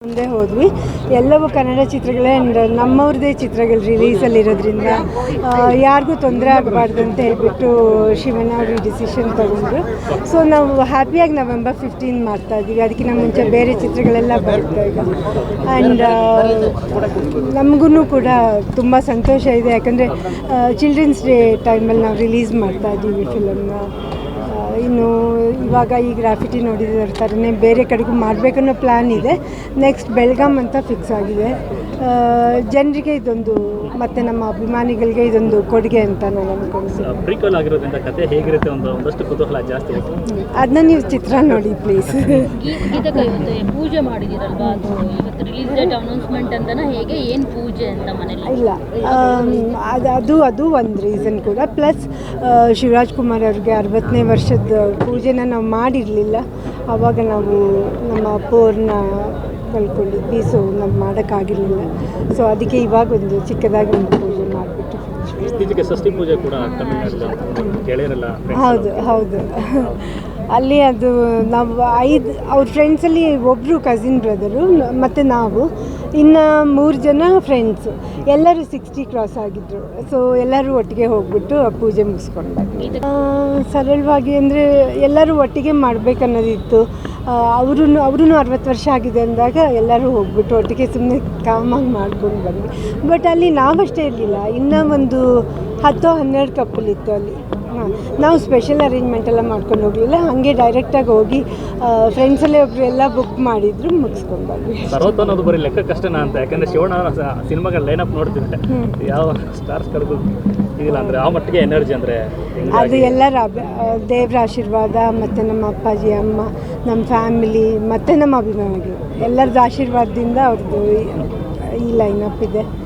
ಮುಂದೆ ಹೋದ್ವಿ ಎಲ್ಲವೂ ಕನ್ನಡ ಚಿತ್ರಗಳೇ ಆ್ಯಂಡ್ ನಮ್ಮವ್ರದ್ದೇ ಚಿತ್ರಗಳು ರಿಲೀಸಲ್ಲಿರೋದ್ರಿಂದ ಯಾರಿಗೂ ತೊಂದರೆ ಆಗಬಾರ್ದು ಅಂತ ಹೇಳ್ಬಿಟ್ಟು ಶಿವಣ್ಣ ಅವರು ಡಿಸಿಷನ್ ತೊಗೊಂಡ್ರು. ಸೊ ನಾವು ಹ್ಯಾಪಿಯಾಗಿ ನವೆಂಬರ್ 15 ಮಾಡ್ತಾಯಿದ್ದೀವಿ. ಅದಕ್ಕಿಂತ ಮುಂಚೆ ಬೇರೆ ಚಿತ್ರಗಳೆಲ್ಲ ಬರುತ್ತೆ ಈಗ. ಆ್ಯಂಡ್ ನಮಗೂ ಕೂಡ ತುಂಬ ಸಂತೋಷ ಇದೆ, ಯಾಕಂದರೆ ಚಿಲ್ಡ್ರನ್ಸ್ ಡೇ ಟೈಮಲ್ಲಿ ನಾವು ರಿಲೀಸ್ ಮಾಡ್ತಾಯಿದ್ದೀವಿ ಫಿಲಮ್ನ. ಇನ್ನು ಇವಾಗ ಈ ಗ್ರಾಫಿಟಿ ನೋಡಿದ ಥರನೇ ಬೇರೆ ಕಡೆಗೂ ಮಾಡಬೇಕನ್ನೋ ಪ್ಲ್ಯಾನ್ ಇದೆ. ನೆಕ್ಸ್ಟ್ ಬೆಳಗಾಂ ಅಂತ ಫಿಕ್ಸ್ ಆಗಿದೆ. ಜನರಿಗೆ ಇದೊಂದು ಮತ್ತು ನಮ್ಮ ಅಭಿಮಾನಿಗಳಿಗೆ ಇದೊಂದು ಕೊಡುಗೆ ಅಂತ ನಾನು ಅಂದ್ಕೊಂಡಿದ್ದೀನಿ. ಪ್ರೀಕ್ವಲ್ ಆಗಿರೋದ್ರಿಂದ ಕತೆ ಹೇಗಿರುತ್ತೆ ಒಂದಷ್ಟು ಕುತೂಹಲ ಜಾಸ್ತಿ. ಅದನ್ನ ನೀವು ಚಿತ್ರ ನೋಡಿ ಪ್ಲೀಸ್. ಪೂಜೆ ಮಾಡಿದಿರಲ್ವಾ, ಇವತ್ತು ರಿಲೀಸ್ ಡೇಟ್ ಅನೌನ್ಸ್ಮೆಂಟ್ ಅಂತನ ಹೇಗೆ ಏನು ಪೂಜೆ ಅಂತ ಮನೇಲಿ? ಇಲ್ಲ, ಅದು ಒಂದು ರೀಸನ್ ಕೂಡ. ಪ್ಲಸ್ ಶಿವರಾಜ್ ಕುಮಾರ್ ಅವ್ರಿಗೆ 60ನೇ ವರ್ಷದ ಪೂಜೆನ ನಾವು ಮಾಡಿರಲಿಲ್ಲ. ಆವಾಗ ನಾವು ನಮ್ಮ ಅಪ್ಪವ್ರನ್ನ ಕಳ್ಕೊಂಡಿದ್ವಿ. ಸೊ ನಾವು ಮಾಡೋಕ್ಕಾಗಿರಲಿಲ್ಲ. ಸೊ ಅದಕ್ಕೆ ಇವಾಗ ಒಂದು ಚಿಕ್ಕದಾಗಿ ಒಂದು ಪೂಜೆ ಮಾಡಿಬಿಟ್ಟು ಇತ್ತೀಚೆಗೆ ಷಷ್ಠಿ ಪೂಜೆ ಕೂಡ ಹೌದು ಅಲ್ಲಿ ಅದು ನಾವು ಅವ್ರ ಫ್ರೆಂಡ್ಸಲ್ಲಿ ಒಬ್ಬರು ಕಸಿನ್ ಬ್ರದರು ಮತ್ತು ನಾವು ಇನ್ನು 3 ಜನ ಫ್ರೆಂಡ್ಸು, ಎಲ್ಲರೂ 60 ಕ್ರಾಸ್ ಆಗಿದ್ದರು. ಸೊ ಎಲ್ಲರೂ ಒಟ್ಟಿಗೆ ಹೋಗ್ಬಿಟ್ಟು ಆ ಪೂಜೆ ಮುಗಿಸ್ಕೊಂಡು ಸರಳವಾಗಿ ಅಂದರೆ ಎಲ್ಲರೂ ಒಟ್ಟಿಗೆ ಮಾಡಬೇಕನ್ನೋದಿತ್ತು. ಅವ್ರೂ 60 ವರ್ಷ ಆಗಿದೆ ಅಂದಾಗ ಎಲ್ಲರೂ ಹೋಗ್ಬಿಟ್ಟು ಒಟ್ಟಿಗೆ ಸುಮ್ಮನೆ ಕಾಮಾಗಿ ಮಾಡ್ಕೊಂಡು ಬಂದ್ವಿ. ಬಟ್ ಅಲ್ಲಿ ನಾವಷ್ಟೇ ಇರಲಿಲ್ಲ, ಇನ್ನೂ ಒಂದು 10-12 ಕಪ್ಪಲ್ ಇತ್ತು ಅಲ್ಲಿ. ನಾವು ಸ್ಪೆಷಲ್ ಅರೇಂಜ್ಮೆಂಟ್ ಎಲ್ಲ ಮಾಡ್ಕೊಂಡು ಹೋಗಲಿಲ್ಲ, ಹಾಗೆ ಡೈರೆಕ್ಟಾಗಿ ಹೋಗಿ ಫ್ರೆಂಡ್ಸಲ್ಲೇ ಒಬ್ಬರು ಎಲ್ಲ ಬುಕ್ ಮಾಡಿದ್ರು, ಮುಗಿಸ್ಕೊಂಡು ಬಂದ್ವಿ. ಸರ್ವತ್ ಅನ್ನೋದು ಬರೀ ಲೆಕ್ಕ ಕಷ್ಟನಾ ಅಂತ, ಯಾಕಂದರೆ ಶಿವಣ್ಣ ಸಿನಿಮಾಗಳ ಲೈನಪ್ ನೋಡ್ತಿದ್ದೆ, ಯಾವ ಸ್ಟಾರ್ಸ್ ಕರೆದು ಇದಿಲ್ಲ ಅಂದರೆ ಆ ಮಟ್ಟಿಗೆ ಎನರ್ಜಿ ಅಂದರೆ ಅದು ಎಲ್ಲರ ದೇವರ ಆಶೀರ್ವಾದ ಮತ್ತು ನಮ್ಮ ಅಪ್ಪಾಜಿ ಅಮ್ಮ, ನಮ್ಮ ಫ್ಯಾಮಿಲಿ ಮತ್ತು ನಮ್ಮ ಅಭಿಮಾನಿಗಳು ಎಲ್ಲರದ್ದು ಆಶೀರ್ವಾದದಿಂದ ಅವ್ರದ್ದು ಈ ಲೈನಪ್ ಇದೆ.